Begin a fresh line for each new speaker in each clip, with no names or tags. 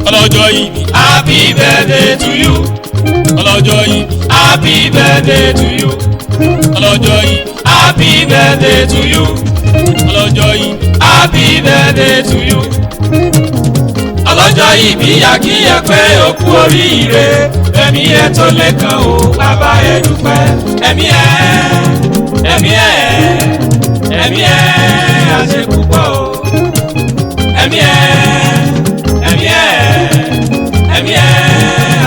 ọlọ́jọ́ ìbí happy birthday to you. ọlọ́jọ́ ìbí happy birthday to you. ọlọ́jọ́ ìbí happy birthday to you. ọlọ́jọ́ ìbí happy birthday to you. ọlọ́jọ́ ìbí akíyẹ pé ó kú oríire ẹ̀mí ẹ̀ tó lè kàn ó bàbá ẹ̀ dúpẹ́ ẹ̀mí ẹ̀ àṣepúpọ̀ o ẹ̀mí ẹ̀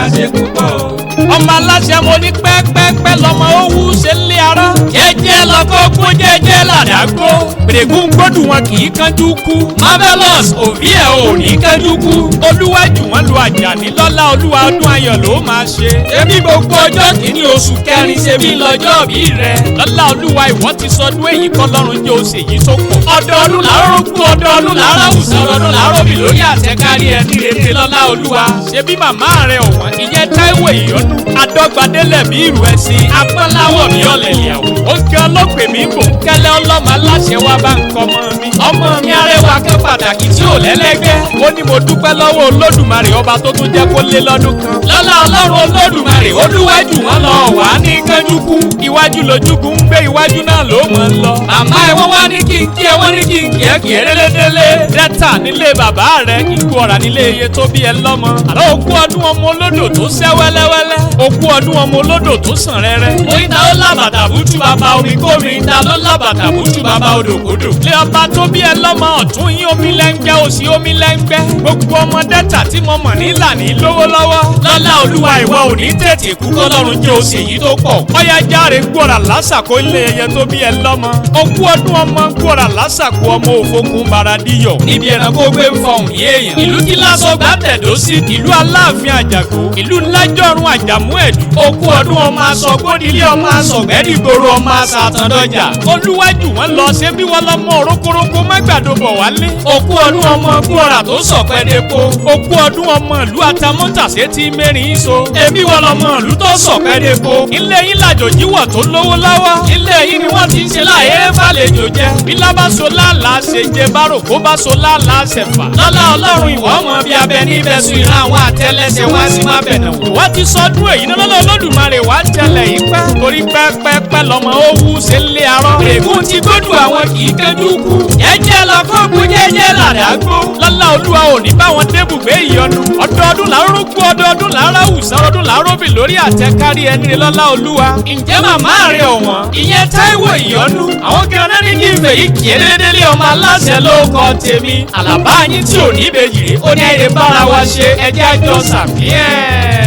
àṣepúpọ̀ o. ọmọ aláṣẹ mo ní pẹ́pẹ́pẹ́ lọ́mọ owó ṣe ń lé ara. jẹ́jẹ́ lọ́kọ́ kú jẹ́jẹ́ làdágbó. gbèrègùn gbódùn wọn kì í kánjú kú. marvelous òbí ẹ̀ ò ní kánjú kú. olúwájú wọn lu àjàní lọ́lá olúwa ọdún ayọ̀ ló máa ṣe. èmi gbogbo ọjọ́ kìíní oṣù kẹrin ṣe bí lọ́jọ́ bí rẹ̀. lọ́lá olúwa ìwọ ti sọdún èyí kọ́ lọ́run jẹ́ oṣù èyí tó pọ̀. ọdọọdún làárọ̀ kú ọdọọdún làárọ̀ àwùsàn ọdọọdún làárọ̀ bì lórí àtẹ̀kárí ẹni rere lọ́lá olúwa. ṣe bí màmá rẹ̀ ọ̀wọ́n ìyẹn Táíwò ìyọnu adọ́gbadélẹ̀ bí ìrù ẹ̀sìn apọ́nláwọ̀ mi ọ̀lẹ̀lẹ̀ àwọ̀. ó ń kẹ́ ọlọ́pẹ̀ mi bò ń kẹ́lẹ́ ọlọ́mọ aláṣẹ wa bá ń kọ́ mọ́ mi. ọmọ mi arẹwà kẹ́ pàtàkì tí ò lẹ́lẹ́gbẹ́. ó ní mo dúpẹ́ lọ́wọ́ olódùmarè ọba tó tún jẹ́ kó lé lọ́dún kan. lọ́lá ọlọ́run olódùmarè olúwájú wọn lọ wà ní kánjúkú. iwájú lójúkún ń gbé iwájú náà ló mọ̀ ń lọ. màmá ẹ wọ́n wá ní kí n kí ẹ wọ́n ní kí n kí ẹ kí ẹ délédélé. dẹ́ta nílé bàbá rẹ̀ Igboora nílé iye tó bí ẹ lọ́mọ. àlọ́ òkú ọdún ọmọ olódò tó sẹ́ wẹ́lẹ́wẹ́lẹ́. òkú ọdún ọmọ olódò tó sàn rẹ́rẹ́. oyin ta ló lábàtà bútú bàbá omi kómi ta ló lábàtà bútú bàbá odòkodò. lé ọba tó bí ẹ lọ́mọ ọ̀tún yín omi lẹ́ngbẹ́ òsì omi lẹ́ngbẹ́. gbogbo ọmọ dẹ́ta tí mo mọ̀ nílà ní lówó lọ́wọ́. lọ́lá olúwa ìwọ ò ní tètè kú kọ́lọ́run jẹ́ oṣù èyí tó pọ̀. ọ̀yá járe Igboora lásàkó ilé ẹyẹ tó bí ẹ lọ́mọ. òkú ọdún ọmọ Igboora lásàkó ọmọ òfokùn baradíyọ̀. níbi ẹranko gbé ń fọhùn ní èèyàn. ìlú kí lásán gbá tẹ̀dó sí. ìlú aláàfin àjàgbó. ìlú lájọ̀run àjàmú ẹ̀dù. òkú ọdún ọmọ asọ̀gbódìlé ọmọ asọ̀gbẹ́dìgbòrò ọmọ asàtàndọ́jà. olúwájú wọn lọ ṣe bí wọn lọmọ òrókórókó má gbàdúbọ̀ wálé. òkú ọdún ọmọ Igboora tó sọ̀pẹ́ depo. òkú ọdún ọmọ ìlú atamọ́tàṣe ti mẹ́rin so. èmi wọn lọmọ ìlú tó sọ̀pẹ́ depo. ilé yín làjòjì wọ̀ tó lówó lọ́wọ́. ilé yín ni wọ́n ti ń ṣe láyé fàlejò jẹ. bílá bá so láàlá ṣe jẹ bárò kó bá so láàlá ṣẹ̀fà. lọ́lá ọlọ́run ìwọ ọmọ bíi abẹ níbẹ̀ sùn ìran àwọn àtẹlẹsẹ̀ wá sí má bẹ̀ náà wò. wọ́n ti sọdún èyí náà lọ́lọ́ olódùmarè wá ń tẹ̀lẹ̀ yìí pẹ́. torí pẹ́pẹ́pẹ́ lọ́mọ owó ṣe ń lé arọ́. ègún ti gbódù àwọn kì í kẹ́jú kú. jẹ́jẹ́ lọ kóògùn jẹ́jẹ́ làdágbó. lọ́lá olúwa ò ní báwọn débùgbé ìyọnu. ọdọọdún làárọ̀ kú ọdọọdún làárọ̀ àwùsàn ọdún làárọ̀ bì lórí àtẹ̀kárí ẹni rẹ lọ́lá olúwa. ǹjẹ́ màmá rẹ ọ̀wọ́n ìyẹn Táíwò ìyọnu. àwọn kan náà ní kí n fèyí kí erédélé ọmọ aláṣẹ ló kọ tèmi. àlàbá yín tí ò ní ìbejì ó ní ẹ̀rẹ̀ bára wa ṣe ẹjẹ́ àjọ sàmì ẹ̀.